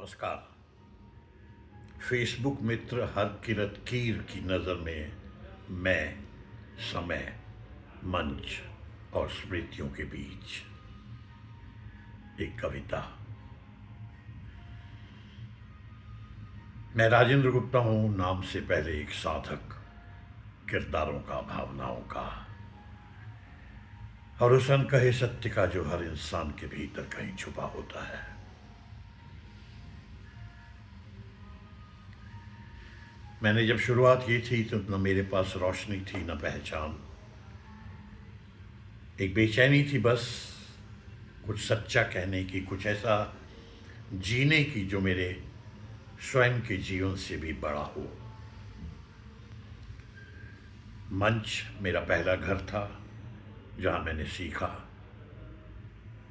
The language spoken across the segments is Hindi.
नमस्कार। फेसबुक मित्र हर किरत कीर की नज़र में मैं, समय, मंच और स्मृतियों के बीच एक कविता। मैं राजेंद्र गुप्ता हूँ, नाम से पहले एक साधक, किरदारों का, भावनाओं का और उस अनकहे सत्य का जो हर इंसान के भीतर कहीं छुपा होता है। मैंने जब शुरुआत की थी तो न मेरे पास रोशनी थी न पहचान, एक बेचैनी थी बस कुछ सच्चा कहने की, कुछ ऐसा जीने की जो मेरे स्वयं के जीवन से भी बड़ा हो। मंच मेरा पहला घर था जहां मैंने सीखा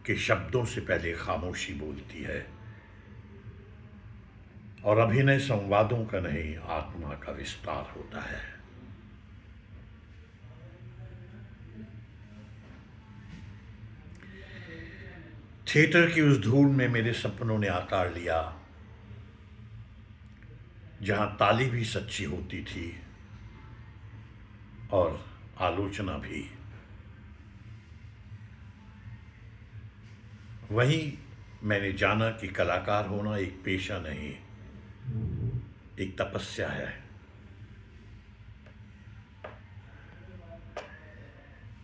कि शब्दों से पहले खामोशी बोलती है और अभिनय संवादों का नहीं, आत्मा का विस्तार होता है। थिएटर की उस धूल में मेरे सपनों ने आकार लिया, जहां ताली भी सच्ची होती थी और आलोचना भी। वहीं मैंने जाना कि कलाकार होना एक पेशा नहीं, एक तपस्या है।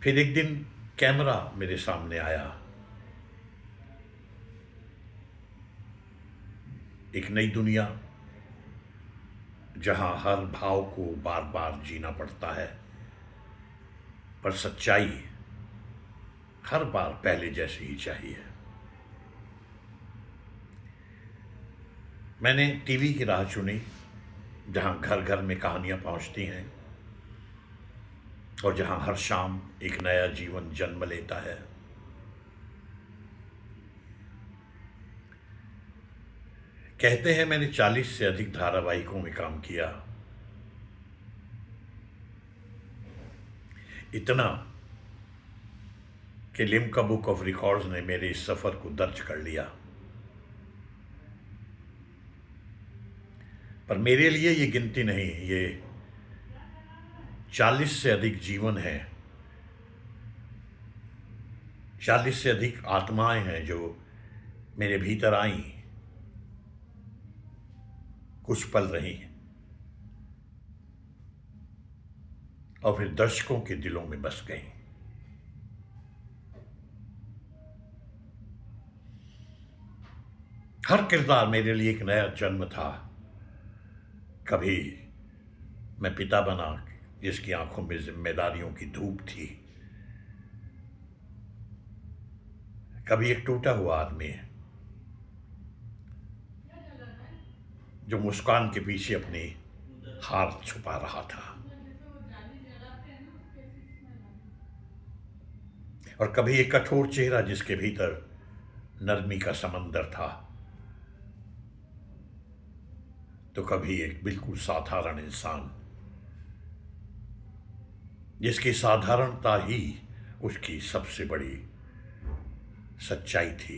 फिर एक दिन कैमरा मेरे सामने आया, एक नई दुनिया जहां हर भाव को बार बार जीना पड़ता है, पर सच्चाई हर बार पहले जैसी ही चाहिए। मैंने टीवी की राह चुनी, जहां घर घर में कहानियां पहुंचती हैं और जहां हर शाम एक नया जीवन जन्म लेता है। कहते हैं मैंने 40 से अधिक धारावाहिकों में काम किया, इतना कि लिम्का बुक ऑफ रिकॉर्ड्स ने मेरे इस सफर को दर्ज कर लिया। पर मेरे लिए ये गिनती नहीं, ये 40 से अधिक जीवन है, 40 से अधिक आत्माएं हैं जो मेरे भीतर आईं, कुछ पल रही और फिर दर्शकों के दिलों में बस गई। हर किरदार मेरे लिए एक नया जन्म था। कभी मैं पिता बना जिसकी आंखों में जिम्मेदारियों की धूप थी, कभी एक टूटा हुआ आदमी जो मुस्कान के पीछे अपनी हार छुपा रहा था, और कभी एक कठोर चेहरा जिसके भीतर नरमी का समंदर था, तो कभी एक बिल्कुल साधारण इंसान जिसकी साधारणता ही उसकी सबसे बड़ी सच्चाई थी।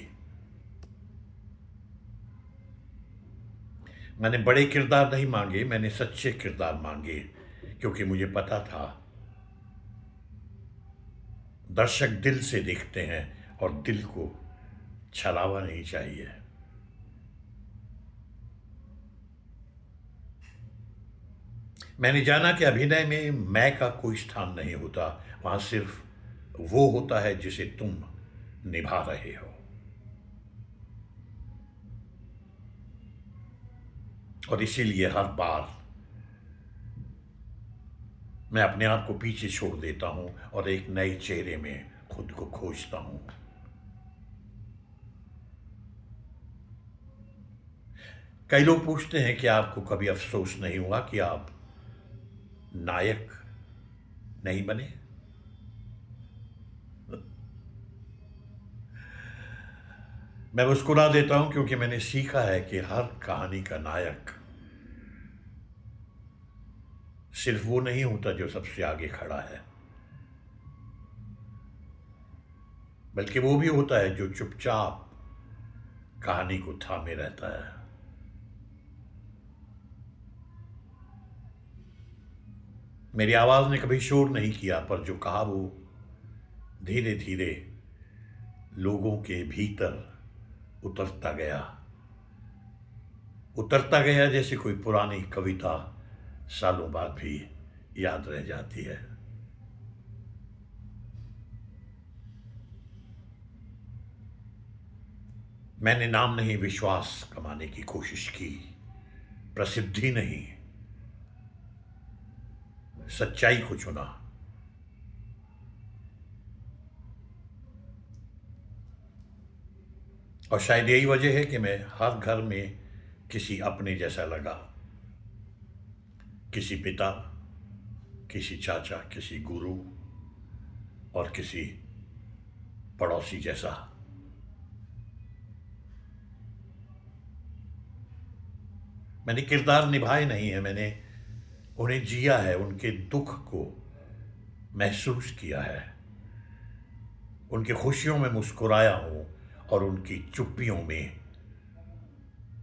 मैंने बड़े किरदार नहीं मांगे, मैंने सच्चे किरदार मांगे, क्योंकि मुझे पता था दर्शक दिल से देखते हैं और दिल को छलावा नहीं चाहिए। मैंने जाना कि अभिनय में मैं का कोई स्थान नहीं होता, वहां सिर्फ वो होता है जिसे तुम निभा रहे हो। और इसीलिए हर बार मैं अपने आप को पीछे छोड़ देता हूं और एक नए चेहरे में खुद को खोजता हूं। कई लोग पूछते हैं कि आपको कभी अफसोस नहीं हुआ कि आप नायक नहीं बने? मैं मुस्कुरा देता हूं, क्योंकि मैंने सीखा है कि हर कहानी का नायक सिर्फ वो नहीं होता जो सबसे आगे खड़ा है, बल्कि वो भी होता है जो चुपचाप कहानी को थामे रहता है। मेरी आवाज़ ने कभी शोर नहीं किया, पर जो कहा वो धीरे धीरे लोगों के भीतर उतरता गया, उतरता गया, जैसे कोई पुरानी कविता सालों बाद भी याद रह जाती है। मैंने नाम नहीं, विश्वास कमाने की कोशिश की, प्रसिद्धि नहीं, सच्चाई को चुना। और शायद यही वजह है कि मैं हर घर में किसी अपने जैसा लगा, किसी पिता, किसी चाचा, किसी गुरु और किसी पड़ोसी जैसा। मैंने किरदार निभाए नहीं है, मैंने उन्हें जिया है, उनके दुख को महसूस किया है, उनकी खुशियों में मुस्कुराया हूं और उनकी चुप्पियों में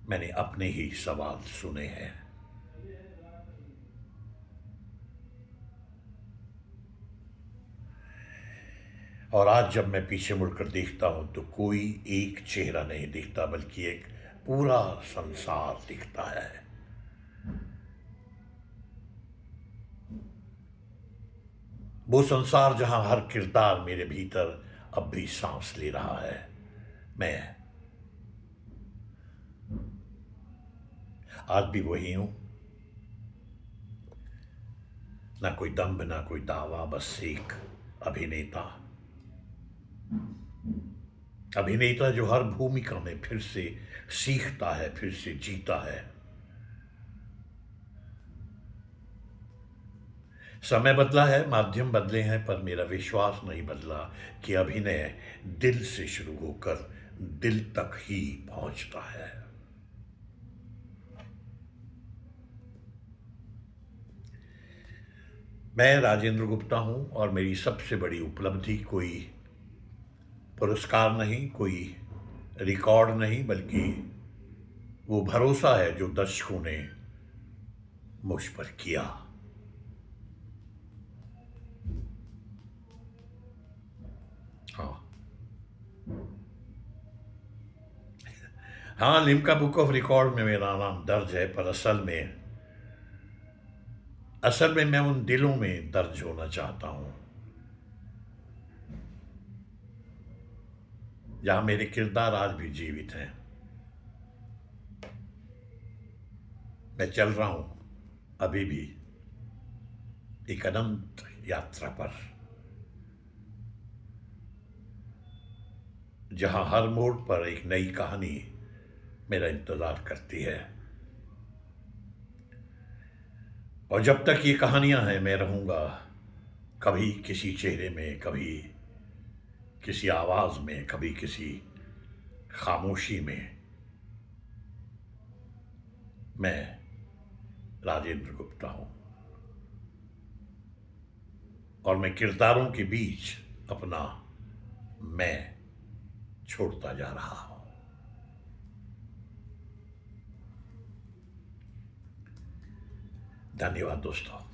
मैंने अपने ही सवाल सुने हैं। और आज जब मैं पीछे मुड़कर देखता हूं तो कोई एक चेहरा नहीं दिखता, बल्कि एक पूरा संसार दिखता है। वो संसार जहां हर किरदार मेरे भीतर अब भी सांस ले रहा है। मैं आज भी वही हूं, ना कोई दम्भ, ना कोई दावा, बस एक अभिनेता। अभिनेता जो हर भूमिका में फिर से सीखता है, फिर से जीता है। समय बदला है, माध्यम बदले हैं, पर मेरा विश्वास नहीं बदला कि अभिनय दिल से शुरू होकर दिल तक ही पहुंचता है। मैं राजेंद्र गुप्ता हूं और मेरी सबसे बड़ी उपलब्धि कोई पुरस्कार नहीं, कोई रिकॉर्ड नहीं, बल्कि वो भरोसा है जो दर्शकों ने मुझ पर किया। हाँ, हाँ, लिम्का बुक ऑफ रिकॉर्ड में मेरा नाम दर्ज है, पर असल में मैं उन दिलों में दर्ज होना चाहता हूं जहां मेरे किरदार आज भी जीवित हैं। मैं चल रहा हूं अभी भी एक अनंत यात्रा पर, जहां हर मोड़ पर एक नई कहानी मेरा इंतजार करती है। और जब तक ये कहानियां हैं, मैं रहूंगा कभी किसी चेहरे में, कभी किसी आवाज में, कभी किसी खामोशी में। मैं राजेंद्र गुप्ता हूं और मैं किरदारों के बीच अपना मैं छोड़ता जा रहा हूं। धन्यवाद दोस्तों।